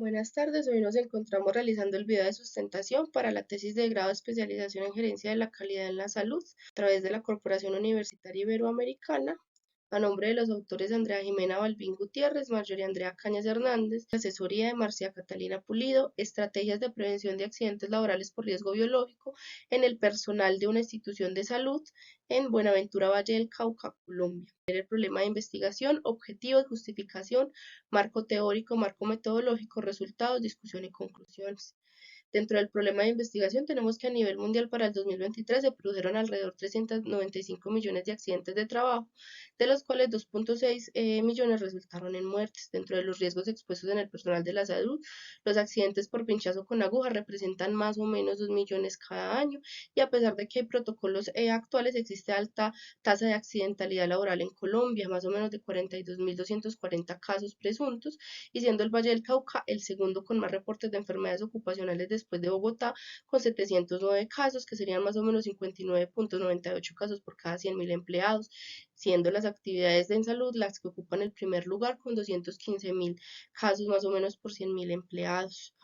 Buenas tardes, hoy nos encontramos realizando el video de sustentación para la tesis de grado de especialización en gerencia de la calidad en la salud a través de la Corporación Universitaria Iberoamericana. A nombre de los autores Andrea Jimena Balbín Gutiérrez, Marjorie Andrea Cañas Hernández, asesoría de Marcia Catalina Pulido, estrategias de prevención de accidentes laborales por riesgo biológico en el personal de una institución de salud en Buenaventura, Valle del Cauca, Colombia. El problema de investigación, objetivos, justificación, marco teórico, marco metodológico, resultados, discusión y conclusiones. Dentro del problema de investigación tenemos que a nivel mundial para el 2023 se produjeron alrededor de 395 millones de accidentes de trabajo, de los cuales 2.6 millones resultaron en muertes. Dentro de los riesgos expuestos en el personal de la salud, los accidentes por pinchazo con aguja representan más o menos 2 millones cada año, y a pesar de que hay protocolos actuales, existe alta tasa de accidentalidad laboral en Colombia, más o menos de 42.240 casos presuntos, y siendo el Valle del Cauca el segundo con más reportes de enfermedades ocupacionales después de Bogotá, con 709 casos, que serían más o menos 59.98 casos por cada 100.000 empleados, siendo las actividades en salud las que ocupan el primer lugar con 215.000 casos más o menos por 100.000 empleados.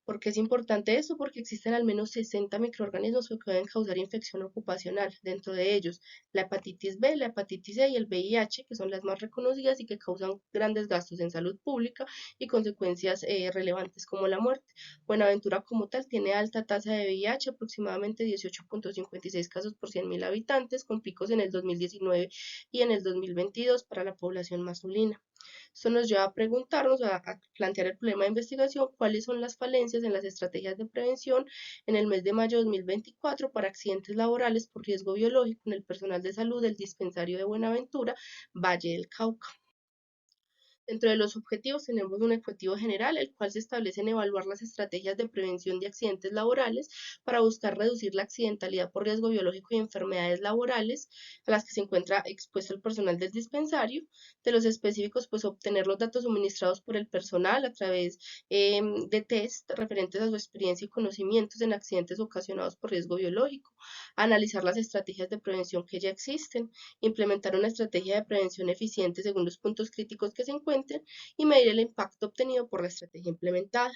¿Por qué es importante esto? Porque existen al menos 60 microorganismos que pueden causar infección ocupacional, dentro de ellos la hepatitis B, la hepatitis C y el VIH, que son las más reconocidas y que causan grandes gastos en salud pública y consecuencias relevantes como la muerte. Buenaventura como tal tiene alta tasa de VIH, aproximadamente 18.56 casos por 100.000 habitantes, con picos en el 2019 y en el 2022 para la población masculina. Esto nos lleva a preguntarnos, a plantear el problema de investigación, cuáles son las falencias en las estrategias de prevención en el mes de mayo de 2024 para accidentes laborales por riesgo biológico en el personal de salud del dispensario de Buenaventura, Valle del Cauca. Dentro de los objetivos tenemos un objetivo general, el cual se establece en evaluar las estrategias de prevención de accidentes laborales para buscar reducir la accidentalidad por riesgo biológico y enfermedades laborales a las que se encuentra expuesto el personal del dispensario. De los específicos, pues obtener los datos suministrados por el personal a través de test referentes a su experiencia y conocimientos en accidentes ocasionados por riesgo biológico, analizar las estrategias de prevención que ya existen, implementar una estrategia de prevención eficiente según los puntos críticos que se encuentren y medir el impacto obtenido por la estrategia implementada.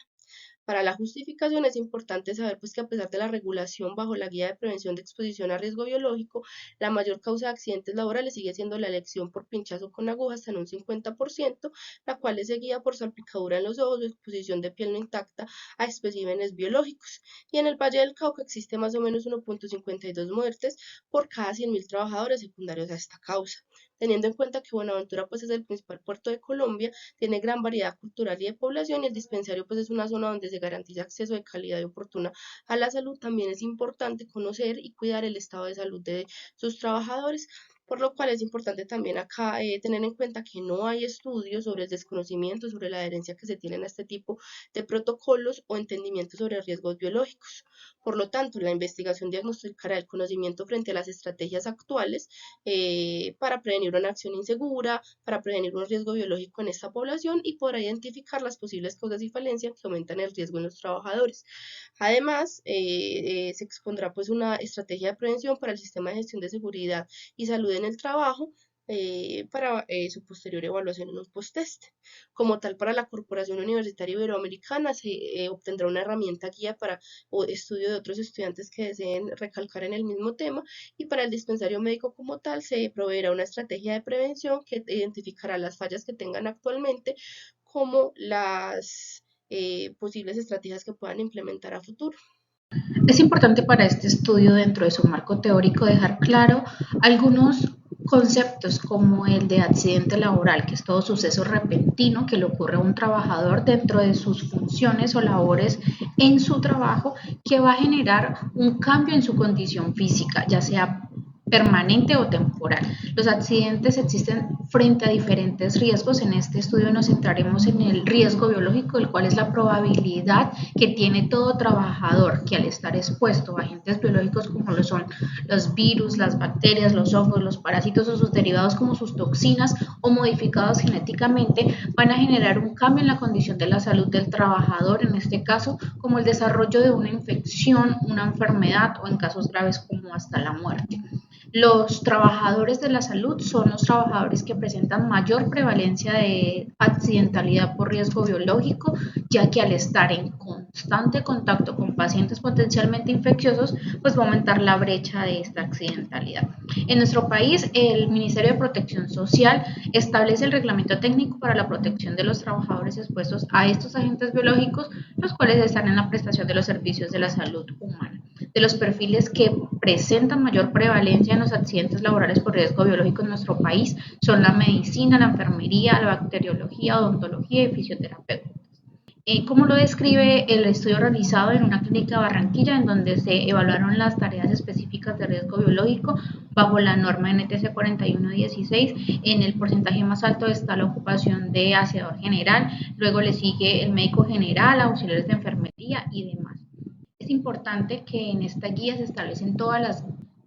Para la justificación es importante saber pues, que a pesar de la regulación bajo la guía de prevención de exposición a riesgo biológico, la mayor causa de accidentes laborales sigue siendo la elección por pinchazo con agujas en un 50%, la cual es seguida por salpicadura en los ojos o exposición de piel no intacta a especímenes biológicos. Y en el Valle del Cauca existe más o menos 1.52 muertes por cada 100.000 trabajadores secundarios a esta causa. Teniendo en cuenta que Buenaventura pues, es el principal puerto de Colombia, tiene gran variedad cultural y de población, y el dispensario pues, es una zona donde se garantiza acceso de calidad y oportuna a la salud. También es importante conocer y cuidar el estado de salud de sus trabajadores, por lo cual es importante también acá tener en cuenta que no hay estudios sobre el desconocimiento, sobre la adherencia que se tienen a este tipo de protocolos o entendimiento sobre riesgos biológicos. Por lo tanto, la investigación diagnosticará el conocimiento frente a las estrategias actuales para prevenir una acción insegura, para prevenir un riesgo biológico en esta población y podrá identificar las posibles causas y falencias que aumentan el riesgo en los trabajadores. Además, se expondrá pues una estrategia de prevención para el sistema de gestión de seguridad y salud en el trabajo para su posterior evaluación en un post-test. Como tal, para la Corporación Universitaria Iberoamericana se obtendrá una herramienta guía para estudio de otros estudiantes que deseen recalcar en el mismo tema, y para el dispensario médico como tal se proveerá una estrategia de prevención que identificará las fallas que tengan actualmente como las posibles estrategias que puedan implementar a futuro. Es importante para este estudio, dentro de su marco teórico, dejar claro algunos conceptos como el de accidente laboral, que es todo suceso repentino que le ocurre a un trabajador dentro de sus funciones o labores en su trabajo, que va a generar un cambio en su condición física, ya sea permanente o temporal. Los accidentes existen frente a diferentes riesgos. En este estudio nos centraremos en el riesgo biológico, el cual es la probabilidad que tiene todo trabajador que al estar expuesto a agentes biológicos como lo son los virus, las bacterias, los hongos, los parásitos o sus derivados como sus toxinas o modificados genéticamente, van a generar un cambio en la condición de la salud del trabajador, en este caso como el desarrollo de una infección, una enfermedad o en casos graves como hasta la muerte. Los trabajadores de la salud son los trabajadores que presentan mayor prevalencia de accidentalidad por riesgo biológico, ya que al estar en constante contacto con pacientes potencialmente infecciosos, pues va a aumentar la brecha de esta accidentalidad. En nuestro país, el Ministerio de Protección Social establece el reglamento técnico para la protección de los trabajadores expuestos a estos agentes biológicos, los cuales están en la prestación de los servicios de la salud humana. De los perfiles que presentan mayor prevalencia en los accidentes laborales por riesgo biológico en nuestro país son la medicina, la enfermería, la bacteriología, odontología y fisioterapeuta. Como lo describe el estudio realizado en una clínica de Barranquilla, en donde se evaluaron las tareas específicas de riesgo biológico bajo la norma NTC 4116. En el porcentaje más alto está la ocupación de aseador general, luego le sigue el médico general, auxiliares de enfermería y demás. Es importante que en esta guía se establecen todas las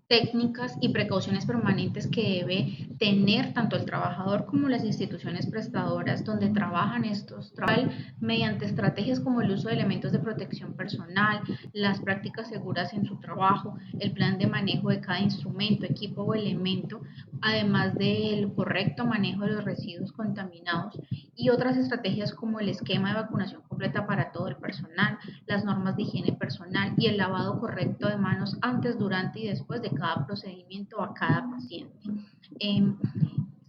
técnicas y precauciones permanentes que debe tener tanto el trabajador como las instituciones prestadoras donde trabajan estos trabajos mediante estrategias como el uso de elementos de protección personal, las prácticas seguras en su trabajo, el plan de manejo de cada instrumento, equipo o elemento, además del correcto manejo de los residuos contaminados y otras estrategias como el esquema de vacunación completa para todo el personal, las normas de higiene personal y el lavado correcto de manos antes, durante y después de cada procedimiento a cada paciente. Eh,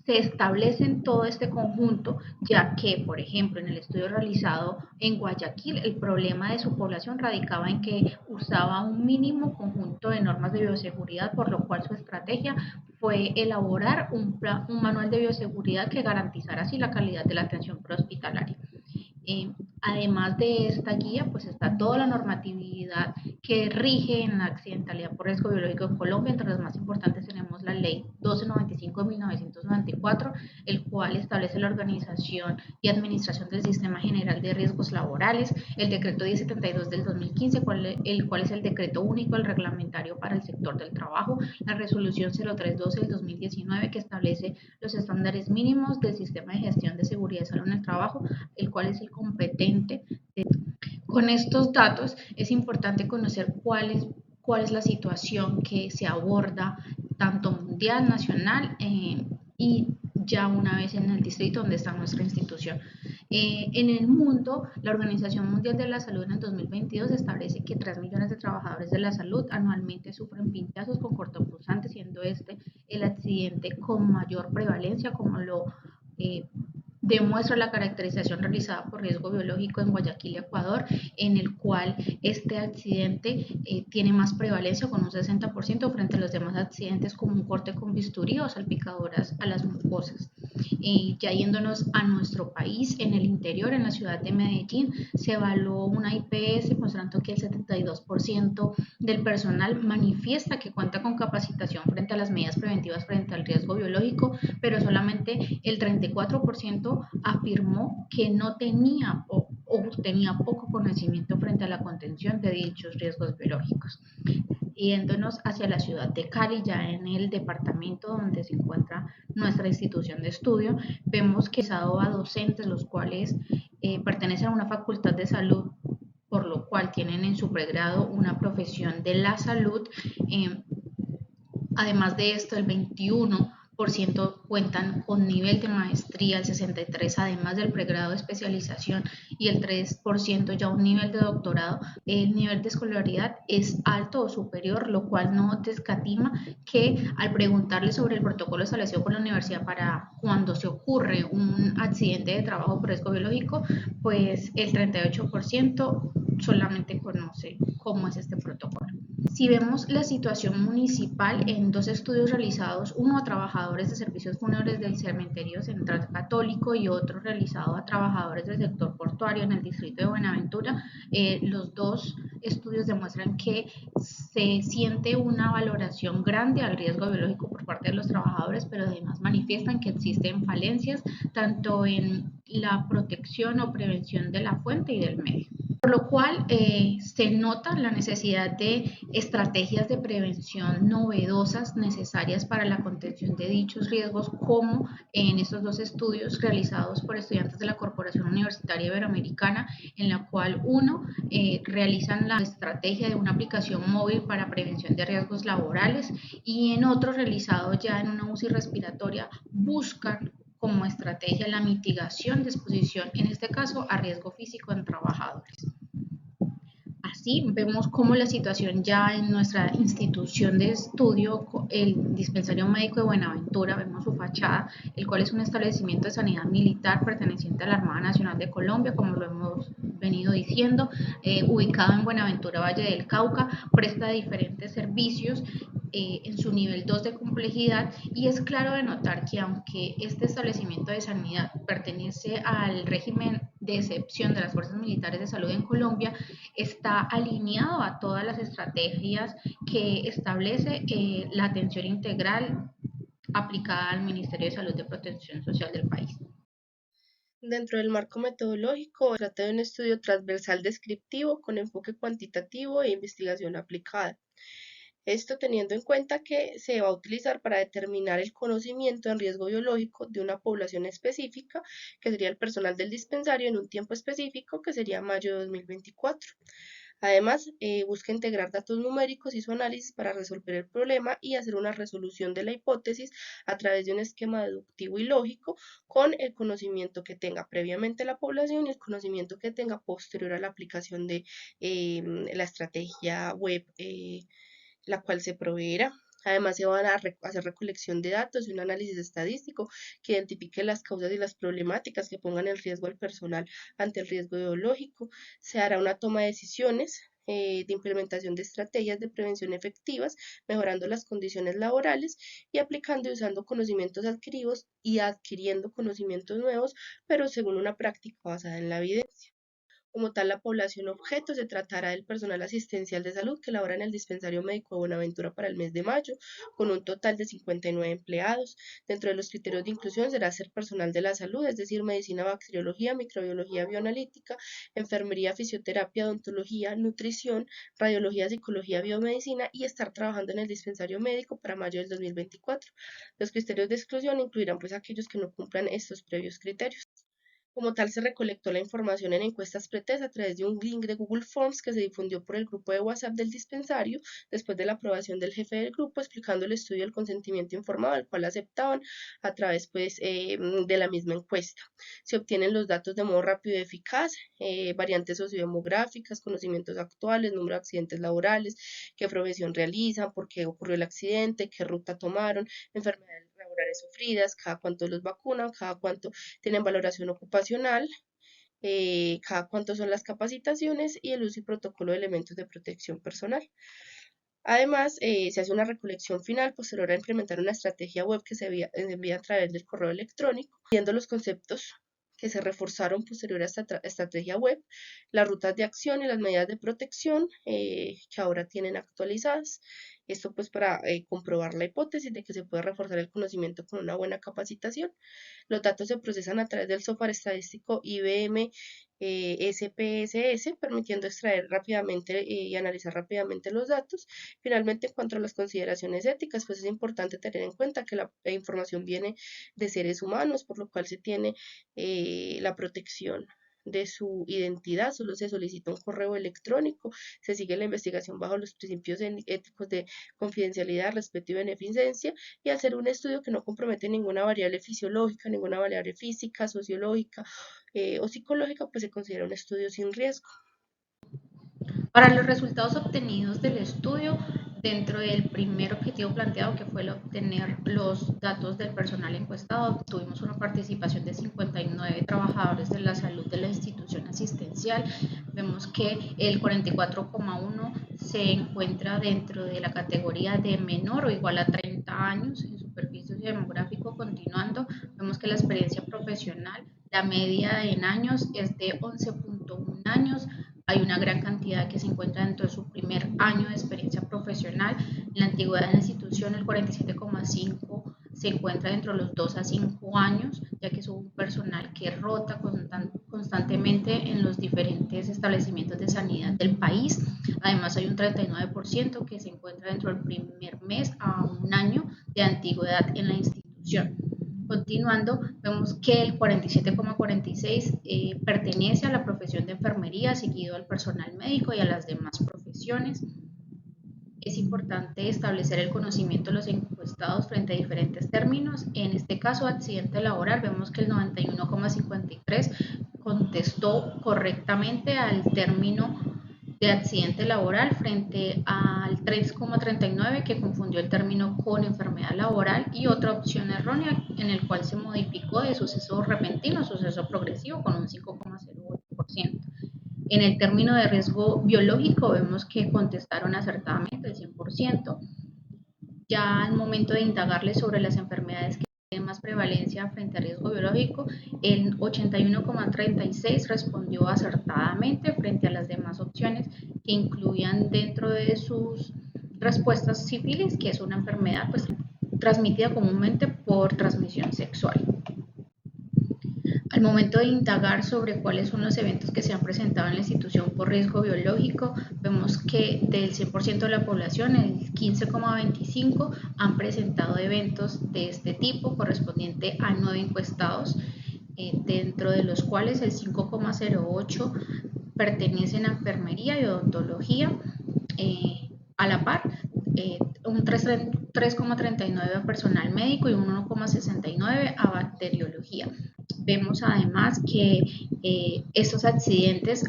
Se establece en todo este conjunto, ya que, por ejemplo, en el estudio realizado en Guayaquil, el problema de su población radicaba en que usaba un mínimo conjunto de normas de bioseguridad, por lo cual su estrategia fue elaborar un manual de bioseguridad que garantizara así la calidad de la atención prehospitalaria. Además de esta guía, pues está toda la normatividad que rige en la accidentalidad por riesgo biológico en Colombia. Entre las más importantes tenemos la ley 1295 de 1994, el cual establece la organización y administración del Sistema General de Riesgos Laborales, el decreto 1072 del 2015, el cual es el decreto único, el reglamentario para el sector del trabajo, la resolución 0312 del 2019 que establece los estándares mínimos del sistema de gestión de seguridad y salud en el trabajo, el cual es el competente. Con estos datos es importante conocer cuál es la situación que se aborda tanto mundial, nacional y ya una vez en el distrito donde está nuestra institución. En el mundo, la Organización Mundial de la Salud en el 2022 establece que 3 millones de trabajadores de la salud anualmente sufren pinchazos con cortopulsantes, siendo este el accidente con mayor prevalencia, como lo demuestra la caracterización realizada por riesgo biológico en Guayaquil, Ecuador, en el cual este accidente tiene más prevalencia con un 60% frente a los demás accidentes como un corte con bisturí o salpicaduras a las mucosas. Ya yéndonos a nuestro país, en el interior, en la ciudad de Medellín, se evaluó una IPS mostrando que el 72% del personal manifiesta que cuenta con capacitación frente a las medidas preventivas frente al riesgo biológico, pero solamente el 34% afirmó que no tenía o tenía poco conocimiento frente a la contención de dichos riesgos biológicos. Yéndonos hacia la ciudad de Cali, ya en el departamento donde se encuentra nuestra institución de estudio, vemos que se ha dado a docentes los cuales pertenecen a una facultad de salud, por lo cual tienen en su pregrado una profesión de la salud. Además de esto, el 21% cuentan con nivel de maestría, el 63% además del pregrado de especialización y el 3% ya un nivel de doctorado. El nivel de escolaridad es alto o superior, lo cual no descatima que al preguntarle sobre el protocolo establecido por la universidad para cuando se ocurre un accidente de trabajo por riesgo biológico, pues el 38% solamente conoce cómo es este protocolo. Si vemos la situación municipal en dos estudios realizados, uno a trabajadores de servicios fúnebres del cementerio central católico y otro realizado a trabajadores del sector portuario en el distrito de Buenaventura, los dos estudios demuestran que se siente una valoración grande al riesgo biológico por parte de los trabajadores, pero además manifiestan que existen falencias tanto en la protección o prevención de la fuente y del medio. Por lo cual se nota la necesidad de estrategias de prevención novedosas necesarias para la contención de dichos riesgos, como en estos dos estudios realizados por estudiantes de la Corporación Universitaria Iberoamericana, en la cual realizan la estrategia de una aplicación móvil para prevención de riesgos laborales y en otro realizado ya en una UCI respiratoria buscan como estrategia la mitigación de exposición, en este caso a riesgo físico en trabajadores. Así vemos cómo la situación ya en nuestra institución de estudio, el Dispensario Médico de Buenaventura, vemos su fachada, el cual es un establecimiento de sanidad militar perteneciente a la Armada Nacional de Colombia, como lo hemos venido diciendo, ubicado en Buenaventura, Valle del Cauca, presta diferentes servicios en su nivel 2 de complejidad, y es claro de notar que aunque este establecimiento de sanidad pertenece al régimen de excepción de las Fuerzas Militares de Salud en Colombia, está alineado a todas las estrategias que establece la atención integral aplicada al Ministerio de Salud de Protección Social del país. Dentro del marco metodológico, se trata de un estudio transversal descriptivo con enfoque cuantitativo e investigación aplicada. Esto teniendo en cuenta que se va a utilizar para determinar el conocimiento en riesgo biológico de una población específica, que sería el personal del dispensario en un tiempo específico, que sería mayo de 2024. Además, busca integrar datos numéricos y su análisis para resolver el problema y hacer una resolución de la hipótesis a través de un esquema deductivo y lógico con el conocimiento que tenga previamente la población y el conocimiento que tenga posterior a la aplicación de la estrategia web, la cual se proveerá. Además, se van a hacer recolección de datos y un análisis estadístico que identifique las causas y las problemáticas que pongan en riesgo al personal ante el riesgo biológico. Se hará una toma de decisiones de implementación de estrategias de prevención efectivas, mejorando las condiciones laborales y aplicando y usando conocimientos adquiridos y adquiriendo conocimientos nuevos, pero según una práctica basada en la evidencia. Como tal, la población objeto se tratará del personal asistencial de salud que labora en el Dispensario Médico de Buenaventura para el mes de mayo, con un total de 59 empleados. Dentro de los criterios de inclusión será ser personal de la salud, es decir, medicina, bacteriología, microbiología bioanalítica, enfermería, fisioterapia, odontología, nutrición, radiología, psicología, biomedicina y estar trabajando en el Dispensario Médico para mayo del 2024. Los criterios de exclusión incluirán pues aquellos que no cumplan estos previos criterios. Como tal, se recolectó la información en encuestas pretest a través de un link de Google Forms que se difundió por el grupo de WhatsApp del dispensario después de la aprobación del jefe del grupo, explicando el estudio del consentimiento informado, al cual aceptaban a través pues, de la misma encuesta. Se obtienen los datos de modo rápido y eficaz, variantes sociodemográficas, conocimientos actuales, número de accidentes laborales, qué profesión realizan, por qué ocurrió el accidente, qué ruta tomaron, enfermedades laborales sufridas, cada cuánto los vacunan, cada cuánto tienen valoración ocupacional, cada cuánto son las capacitaciones y el uso y protocolo de elementos de protección personal. Además, se hace una recolección final posterior a implementar una estrategia web que se envía a través del correo electrónico, viendo los conceptos que se reforzaron posterior a esta estrategia web, las rutas de acción y las medidas de protección que ahora tienen actualizadas. Esto pues para comprobar la hipótesis de que se puede reforzar el conocimiento con una buena capacitación. Los datos se procesan a través del software estadístico IBM SPSS, permitiendo extraer rápidamente y analizar rápidamente los datos. Finalmente, en cuanto a las consideraciones éticas, pues es importante tener en cuenta que la información viene de seres humanos, por lo cual se tiene la protección de su identidad, solo se solicita un correo electrónico, se sigue la investigación bajo los principios éticos de confidencialidad, respeto y beneficencia, y hacer un estudio que no compromete ninguna variable fisiológica, ninguna variable física, sociológica o psicológica, pues se considera un estudio sin riesgo. Para los resultados obtenidos del estudio, dentro del primer objetivo planteado, que fue el obtener los datos del personal encuestado, tuvimos una participación de 59 trabajadores de la salud de la institución asistencial. Vemos que el 44,1 se encuentra dentro de la categoría de menor o igual a 30 años en su perfil sociodemográfico. Continuando, vemos que la experiencia profesional, la media en años es de 11,1 años. Hay una gran cantidad que se encuentra dentro de su primer año de experiencia profesional. La antigüedad en la institución, el 47,5, se encuentra dentro de los 2 a 5 años, ya que es un personal que rota constantemente en los diferentes establecimientos de sanidad del país. Además, hay un 39% que se encuentra dentro del primer mes a un año de antigüedad en la institución. Continuando, vemos que el 47,46 pertenece a la profesión de enfermería, seguido al personal médico y a las demás profesiones. Es importante establecer el conocimiento de los encuestados frente a diferentes términos. En este caso, accidente laboral, vemos que el 91,53% contestó correctamente al término de accidente laboral frente al 3,39% que confundió el término con enfermedad laboral, y otra opción errónea en el cual se modificó de suceso repentino a suceso progresivo con un 5,08%. En el término de riesgo biológico vemos que contestaron acertadamente el 100%. Ya al momento de indagarles sobre las enfermedades que tienen más prevalencia frente a riesgo biológico, el 81,36% respondió acertadamente frente a las demás opciones que incluían dentro de sus respuestas sífilis, que es una enfermedad pues, transmitida comúnmente por transmisión sexual. Al momento de indagar sobre cuáles son los eventos que se han presentado en la institución por riesgo biológico, vemos que del 100% de la población, el 15,25% han presentado eventos de este tipo correspondiente a 9 encuestados, dentro de los cuales el 5,08% pertenecen a enfermería y odontología, a la par, un 3,39% a personal médico y un 1,69% a bacteriología. Vemos además que estos accidentes,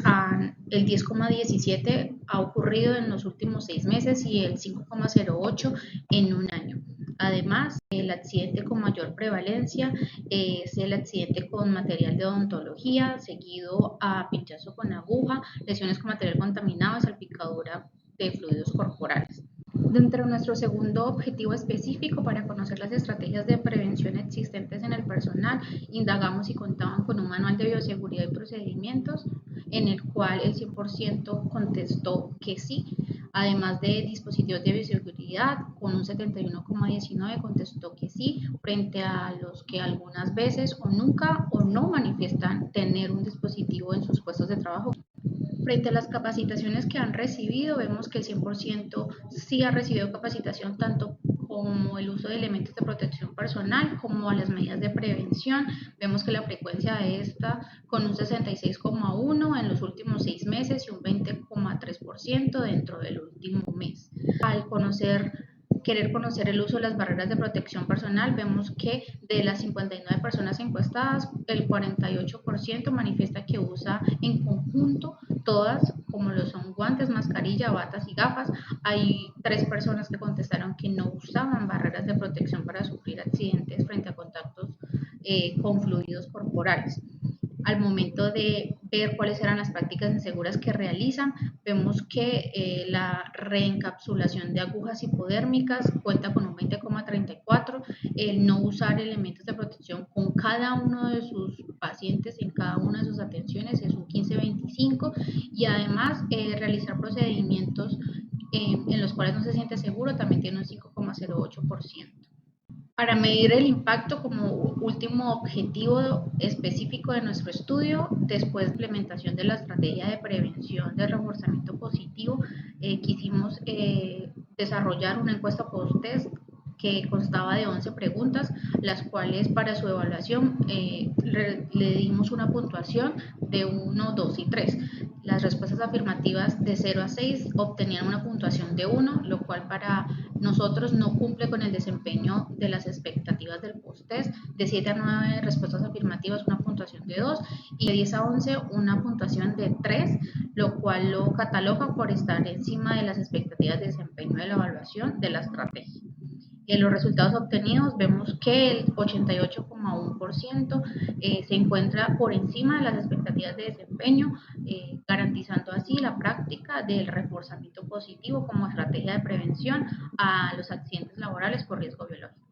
el 10,17% ha ocurrido en los últimos 6 meses y el 5,08% en un año. Además, el accidente con mayor prevalencia es el accidente con material de odontología, seguido a pinchazo con aguja, lesiones con material contaminado, salpicadura de fluidos corporales. Dentro de nuestro segundo objetivo específico para conocer las estrategias de prevención existentes en el personal, indagamos si contaban con un manual de bioseguridad y procedimientos, en el cual el 100% contestó que sí, además de dispositivos de bioseguridad, con un 71,19% contestó que sí, frente a los que algunas veces o nunca o no manifiestan tener un dispositivo en sus puestos de trabajo. Frente a las capacitaciones que han recibido, vemos que el 100% sí ha recibido capacitación tanto como el uso de elementos de protección personal como a las medidas de prevención. Vemos que la frecuencia de esta con un 66,1% en los últimos 6 meses y un 20,3% dentro del último mes. Al querer conocer el uso de las barreras de protección personal, vemos que de las 59 personas encuestadas, el 48% manifiesta que usa en conjunto todas, como lo son guantes, mascarilla, batas y gafas. Hay 3 personas que contestaron que no usaban barreras de protección para sufrir accidentes frente a contactos con fluidos corporales. Al momento de ver cuáles eran las prácticas inseguras que realizan, vemos que la reencapsulación de agujas hipodérmicas cuenta con un 20,34%, el no usar elementos de protección con cada uno de sus pacientes en cada una de sus atenciones es un 15,25%, y además realizar procedimientos en los cuales no se siente seguro también tiene un 5,08%. Para medir el impacto como último objetivo específico de nuestro estudio, después de implementación de la estrategia de prevención del reforzamiento positivo, quisimos desarrollar una encuesta post-test que constaba de 11 preguntas, las cuales para su evaluación le dimos una puntuación de 1, 2 y 3. Las respuestas afirmativas de 0 a 6 obtenían una puntuación de 1, lo cual para nosotros no cumple con el desempeño de las expectativas del post-test. De 7 a 9 respuestas afirmativas, una puntuación de 2, y de 10 a 11 una puntuación de 3, lo cual lo cataloga por estar encima de las expectativas de desempeño de la evaluación de la estrategia. En los resultados obtenidos vemos que el 88,1% se encuentra por encima de las expectativas de desempeño, garantizando así la práctica del reforzamiento positivo como estrategia de prevención a los accidentes laborales por riesgo biológico.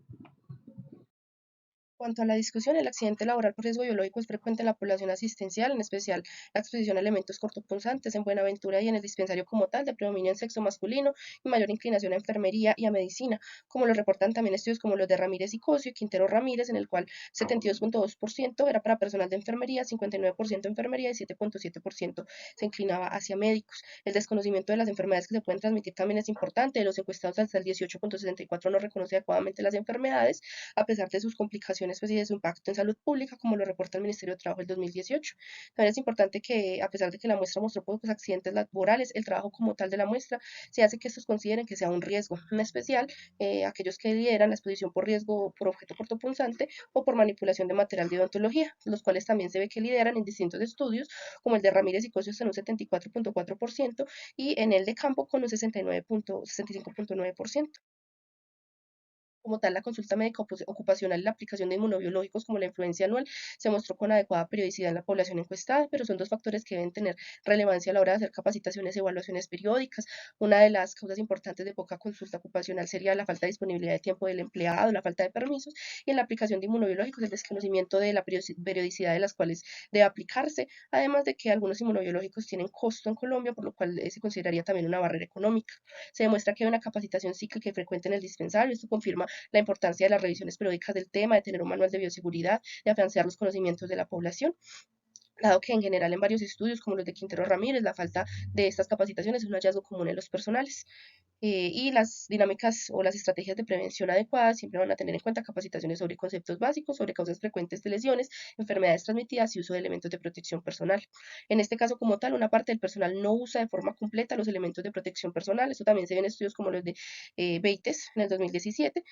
Cuanto a la discusión, el accidente laboral por riesgo biológico es frecuente en la población asistencial, en especial la exposición a elementos cortopunzantes en Buenaventura y en el dispensario como tal, de predominio en sexo masculino y mayor inclinación a enfermería y a medicina, como lo reportan también estudios como los de Ramírez y Cosio y Quintero Ramírez, en el cual 72,2% era para personal de enfermería, 59% enfermería y 7,7% se inclinaba hacia médicos. El desconocimiento de las enfermedades que se pueden transmitir también es importante. De los encuestados, hasta el 18,64% no reconoce adecuadamente las enfermedades, a pesar de sus complicaciones capacitaciones pues, y de su impacto en salud pública, como lo reporta el Ministerio de Trabajo del 2018. También es importante que, a pesar de que la muestra mostró pocos accidentes laborales, el trabajo como tal de la muestra se hace que estos consideren que sea un riesgo, en especial aquellos que lideran la exposición por riesgo por objeto cortopunzante o por manipulación de material de odontología, los cuales también se ve que lideran en distintos estudios, como el de Ramírez y Cosios en un 74.4% y en el de Campo con un 65.9%. Como tal, la consulta médica ocupacional y la aplicación de inmunobiológicos como la influencia anual se mostró con adecuada periodicidad en la población encuestada, pero son dos factores que deben tener relevancia a la hora de hacer capacitaciones y evaluaciones periódicas. Una de las causas importantes de poca consulta ocupacional sería la falta de disponibilidad de tiempo del empleado, la falta de permisos y en la aplicación de inmunobiológicos el desconocimiento de la periodicidad de las cuales debe aplicarse, además de que algunos inmunobiológicos tienen costo en Colombia, por lo cual se consideraría también una barrera económica. Se demuestra que hay una capacitación cíclica y frecuente en el dispensario. Esto confirma la importancia de las revisiones periódicas del tema, de tener un manual de bioseguridad, de afianzar los conocimientos de la población, dado que en general en varios estudios, como los de Quintero Ramírez, la falta de estas capacitaciones es un hallazgo común en los personales. Y las dinámicas o las estrategias de prevención adecuadas siempre van a tener en cuenta capacitaciones sobre conceptos básicos, sobre causas frecuentes de lesiones, enfermedades transmitidas y uso de elementos de protección personal. En este caso, como tal, una parte del personal no usa de forma completa los elementos de protección personal. Esto también se ve en estudios como los de Beites en el 2017,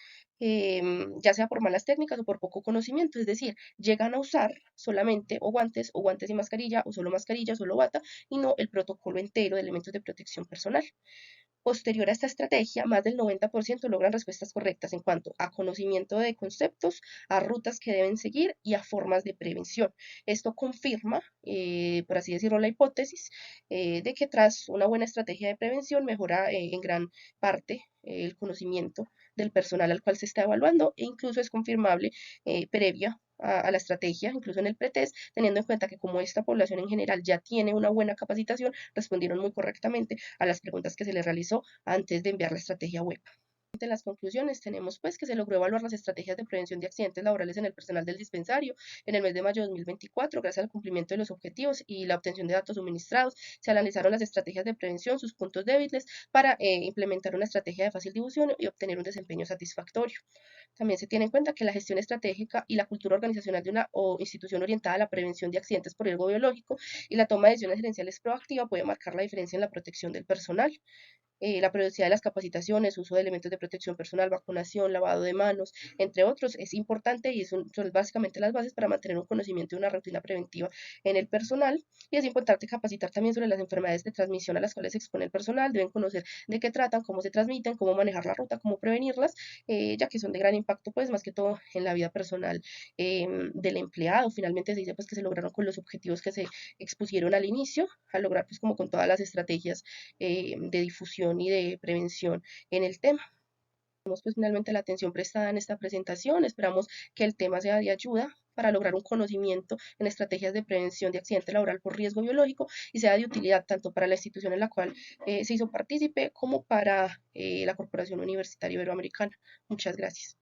ya sea por malas técnicas o por poco conocimiento, es decir, llegan a usar solamente o guantes y mascarilla, o solo bata, y no el protocolo entero de elementos de protección personal. Posterior a esta estrategia, más del 90% logran respuestas correctas en cuanto a conocimiento de conceptos, a rutas que deben seguir y a formas de prevención. Esto confirma, por así decirlo, la hipótesis de que tras una buena estrategia de prevención mejora en gran parte el conocimiento del personal al cual se está evaluando e incluso es confirmable previa a la estrategia, incluso en el pretest, teniendo en cuenta que como esta población en general ya tiene una buena capacitación, respondieron muy correctamente a las preguntas que se les realizó antes de enviar la estrategia web. En las conclusiones tenemos pues que se logró evaluar las estrategias de prevención de accidentes laborales en el personal del dispensario en el mes de mayo de 2024 gracias al cumplimiento de los objetivos y la obtención de datos suministrados. Se analizaron las estrategias de prevención, sus puntos débiles para implementar una estrategia de fácil difusión y obtener un desempeño satisfactorio. También se tiene en cuenta que la gestión estratégica y la cultura organizacional de una institución orientada a la prevención de accidentes por riesgo biológico y la toma de decisiones gerenciales proactiva puede marcar la diferencia en la protección del personal. La periodicidad de las capacitaciones, uso de elementos de protección personal, vacunación, lavado de manos, entre otros, es importante y son básicamente las bases para mantener un conocimiento y una rutina preventiva en el personal. Y es importante capacitar también sobre las enfermedades de transmisión a las cuales se expone el personal. Deben conocer de qué tratan, cómo se transmiten, cómo manejar la ruta, cómo prevenirlas, ya que son de gran impacto, pues más que todo en la vida personal del empleado. Finalmente se dice pues que se lograron con los objetivos que se expusieron al inicio, al lograr pues como con todas las estrategias de difusión y de prevención en el tema. Pues finalmente la atención prestada en esta presentación. Esperamos que el tema sea de ayuda para lograr un conocimiento en estrategias de prevención de accidente laboral por riesgo biológico y sea de utilidad tanto para la institución en la cual se hizo partícipe como para la Corporación Universitaria Iberoamericana. Muchas gracias.